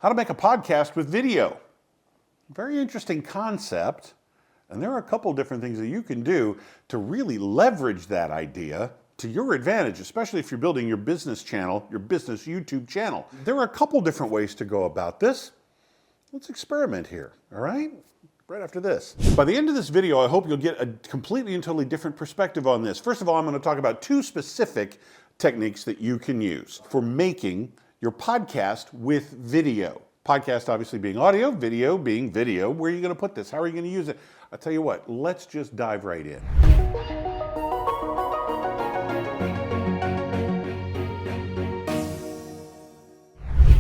How to make a podcast with video. Very interesting concept. And there are a couple different things that you can do to really leverage that idea to your advantage, especially if you're building your business channel, your business YouTube channel. There are a couple different ways to go about this. Let's experiment here, all right? Right after this. By the end of this video, I hope you'll get a completely and totally different perspective on this. First of all, I'm going to talk about two specific techniques that you can use for making your podcast with video. Podcast obviously being audio, video being video. Where are you going to put this? How are you going to use it? I'll tell you what, let's just dive right in.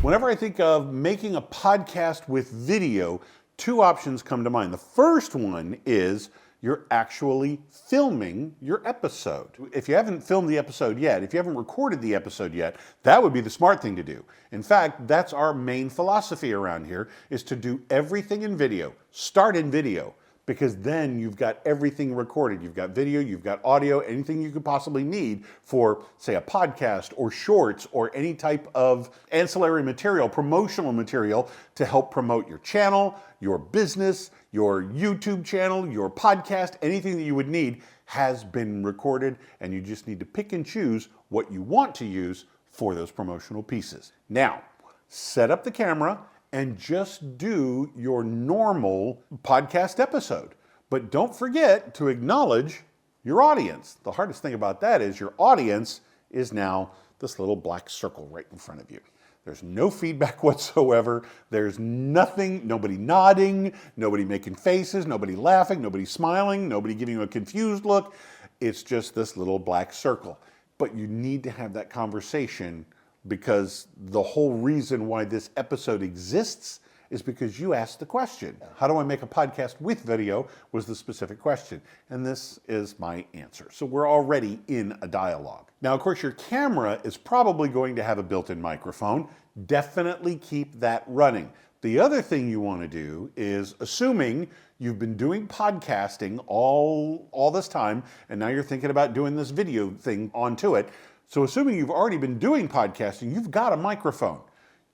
Whenever I think of making a podcast with video, two options come to mind. The first one is you're actually filming your episode. If you haven't filmed the episode yet, if you haven't recorded the episode yet, that would be the smart thing to do. In fact, that's our main philosophy around here, is to do everything in video. Start in video, because then you've got everything recorded. You've got video, you've got audio, anything you could possibly need for, say, a podcast or shorts or any type of ancillary material, promotional material to help promote your channel, your business, your YouTube channel, your podcast, anything that you would need has been recorded, and you just need to pick and choose what you want to use for those promotional pieces. Now, set up the camera and just do your normal podcast episode. But don't forget to acknowledge your audience. The hardest thing about that is your audience is now this little black circle right in front of you. There's no feedback whatsoever. There's nothing, nobody nodding, nobody making faces, nobody laughing, nobody smiling, nobody giving you a confused look. It's just this little black circle. But you need to have that conversation, because the whole reason why this episode exists is because you asked the question. How do I make a podcast with video was the specific question. And this is my answer. So we're already in a dialogue. Now, of course, your camera is probably going to have a built-in microphone. Definitely keep that running. The other thing you want to do is, assuming you've been doing podcasting all this time, and now you're thinking about doing this video thing onto it. So assuming you've already been doing podcasting, you've got a microphone.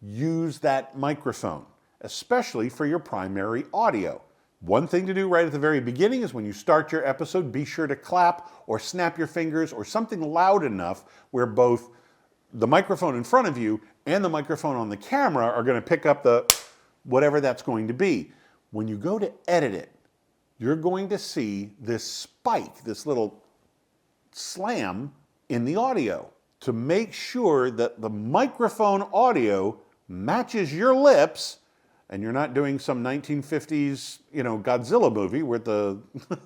Use that microphone, especially for your primary audio. One thing to do right at the very beginning is when you start your episode, be sure to clap or snap your fingers or something loud enough where both the microphone in front of you and the microphone on the camera are going to pick up the whatever that's going to be. When you go to edit it, you're going to see this spike, this little slam in the audio, to make sure that the microphone audio matches your lips, and you're not doing some 1950s, Godzilla movie where the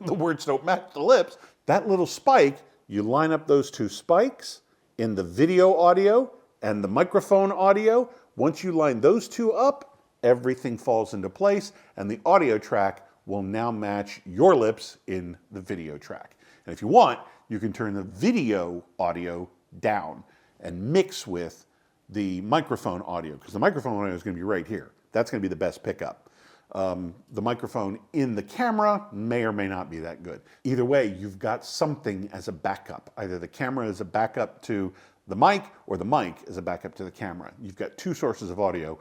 words don't match the lips. That little spike, you line up those two spikes in the video audio and the microphone audio. Once you line those two up, everything falls into place, and the audio track will now match your lips in the video track. And if you want, you can turn the video audio down and mix with the microphone audio, because the microphone audio is going to be right here. That's going to be the best pickup. The microphone in the camera may or may not be that good. Either way, you've got something as a backup. Either the camera is a backup to the mic, or the mic is a backup to the camera. You've got two sources of audio.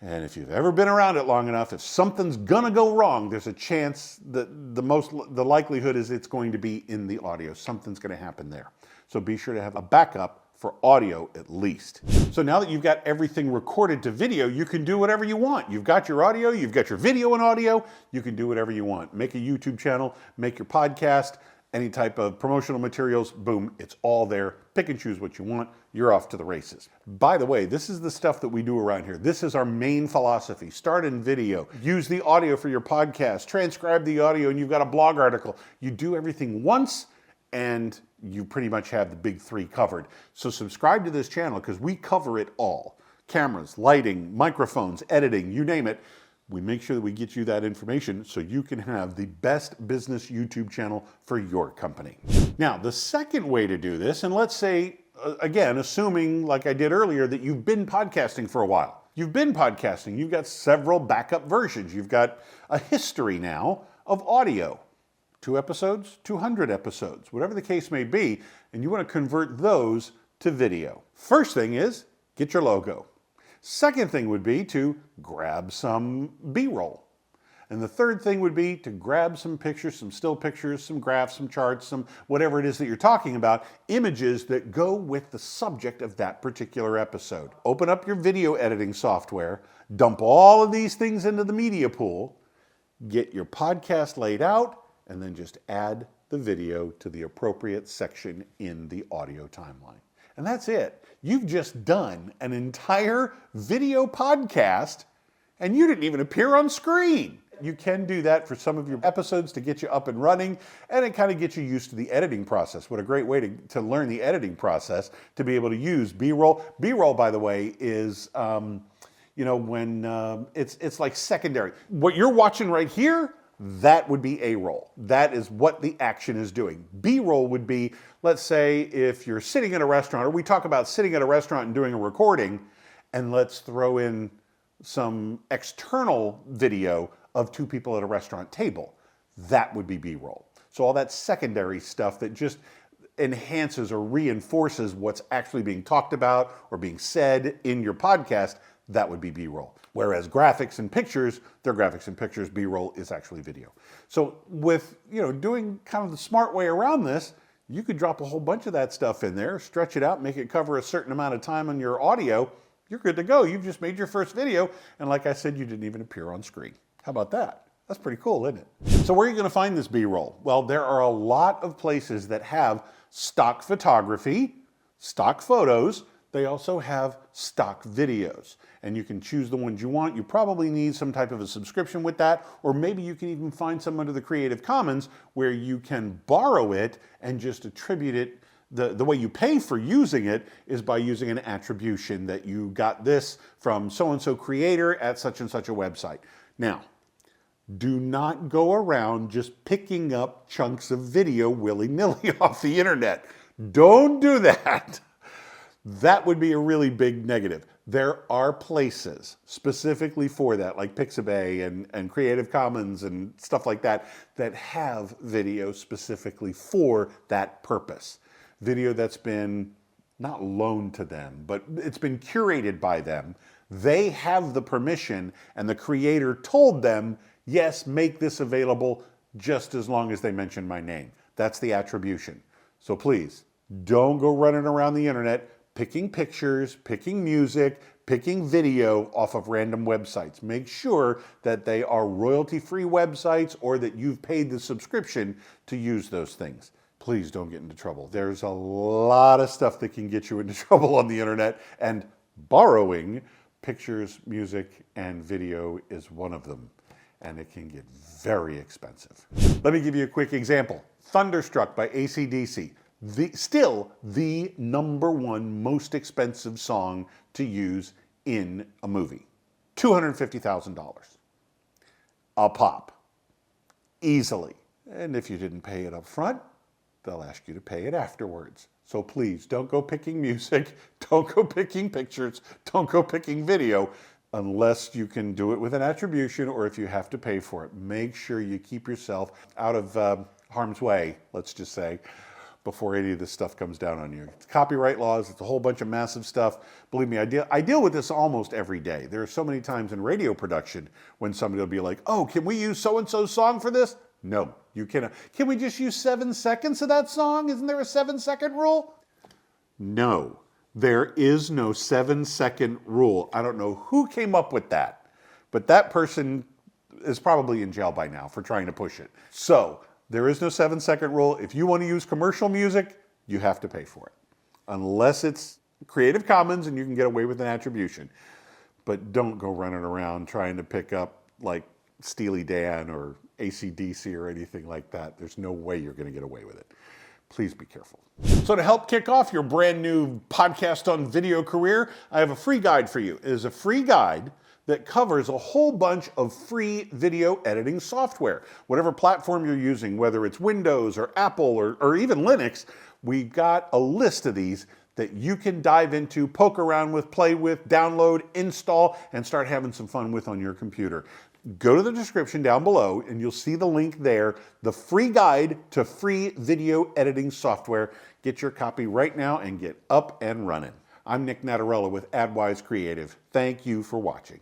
And if you've ever been around it long enough, if something's gonna go wrong, there's a chance that the likelihood is it's going to be in the audio. Something's gonna happen there. So be sure to have a backup for audio at least. So now that you've got everything recorded to video, you can do whatever you want. You've got your audio, you've got your video and audio, you can do whatever you want. Make a YouTube channel, make your podcast, any type of promotional materials, boom, it's all there. Pick and choose what you want. You're off to the races. By the way, this is the stuff that we do around here. This is our main philosophy. Start in video. Use the audio for your podcast. Transcribe the audio, and you've got a blog article. You do everything once, and you pretty much have the big three covered. So subscribe to this channel, because we cover it all. Cameras, lighting, microphones, editing, you name it. We make sure that we get you that information so you can have the best business YouTube channel for your company. Now, the second way to do this, and let's say, again, assuming like I did earlier, that you've been podcasting for a while. You've been podcasting, you've got several backup versions. You've got a history now of audio. 2 episodes, 200 episodes, whatever the case may be, and you want to convert those to video. First thing is, get your logo. Second thing would be to grab some B-roll. And the third thing would be to grab some pictures, some still pictures, some graphs, some charts, some whatever it is that you're talking about, images that go with the subject of that particular episode. Open up your video editing software, dump all of these things into the media pool, get your podcast laid out, and then just add the video to the appropriate section in the audio timeline. And that's it. You've just done an entire video podcast and you didn't even appear on screen. You can do that for some of your episodes to get you up and running, and it kind of gets you used to the editing process. What a great way to learn the editing process, to be able to use B-roll. B-roll, by the way, is when it's like secondary. What you're watching right here, that would be A-roll. That is what the action is doing. B-roll would be, let's say, if you're sitting at a restaurant, or we talk about sitting at a restaurant and doing a recording, and let's throw in some external video of two people at a restaurant table. That would be B-roll. So all that secondary stuff that just enhances or reinforces what's actually being talked about or being said in your podcast, that would be B-roll. Whereas graphics and pictures, they're graphics and pictures, B-roll is actually video. So with doing kind of the smart way around this, you could drop a whole bunch of that stuff in there, stretch it out, make it cover a certain amount of time on your audio. You're good to go. You've just made your first video, and like I said, you didn't even appear on screen. How about that? That's pretty cool, isn't it? So where are you going to find this B-roll? Well, there are a lot of places that have stock photography, stock photos. They also have stock videos, and you can choose the ones you want. You probably need some type of a subscription with that, or maybe you can even find some under the Creative Commons where you can borrow it and just attribute it. The way you pay for using it is by using an attribution that you got this from so-and-so creator at such and such a website. Now, do not go around just picking up chunks of video willy-nilly off the internet. Don't do that. That would be a really big negative. There are places specifically for that, like Pixabay and Creative Commons and stuff like that, that have video specifically for that purpose. Video that's been not loaned to them, but it's been curated by them. They have the permission, and the creator told them, yes, make this available just as long as they mention my name. That's the attribution. So please, don't go running around the internet picking pictures, picking music, picking video off of random websites. Make sure that they are royalty-free websites or that you've paid the subscription to use those things. Please don't get into trouble. There's a lot of stuff that can get you into trouble on the internet, and borrowing pictures, music, and video is one of them, and it can get very expensive. Let me give you a quick example. Thunderstruck by AC/DC. Still the #1 most expensive song to use in a movie. $250,000. A pop. Easily. And if you didn't pay it up front, they'll ask you to pay it afterwards. So please, don't go picking music, don't go picking pictures, don't go picking video, unless you can do it with an attribution or if you have to pay for it. Make sure you keep yourself out of harm's way, let's just say, before any of this stuff comes down on you. It's copyright laws, it's a whole bunch of massive stuff. Believe me, I deal with this almost every day. There are so many times in radio production when somebody will be like, oh, can we use so-and-so's song for this? No, you cannot. Can we just use 7 seconds of that song? Isn't there a 7-second rule? No, there is no 7-second rule. I don't know who came up with that, but that person is probably in jail by now for trying to push it. So there is no 7-second rule. If you want to use commercial music, you have to pay for it. Unless it's Creative Commons and you can get away with an attribution. But don't go running around trying to pick up like Steely Dan or AC/DC or anything like that. There's no way you're going to get away with it. Please be careful. So to help kick off your brand new podcast on video career, I have a free guide for you. It is a free guide that covers a whole bunch of free video editing software. Whatever platform you're using, whether it's Windows or Apple or even Linux, we've got a list of these that you can dive into, poke around with, play with, download, install, and start having some fun with on your computer. Go to the description down below and you'll see the link there, the free guide to free video editing software. Get your copy right now and get up and running. I'm Nic Natarella with AdWise Creative. Thank you for watching.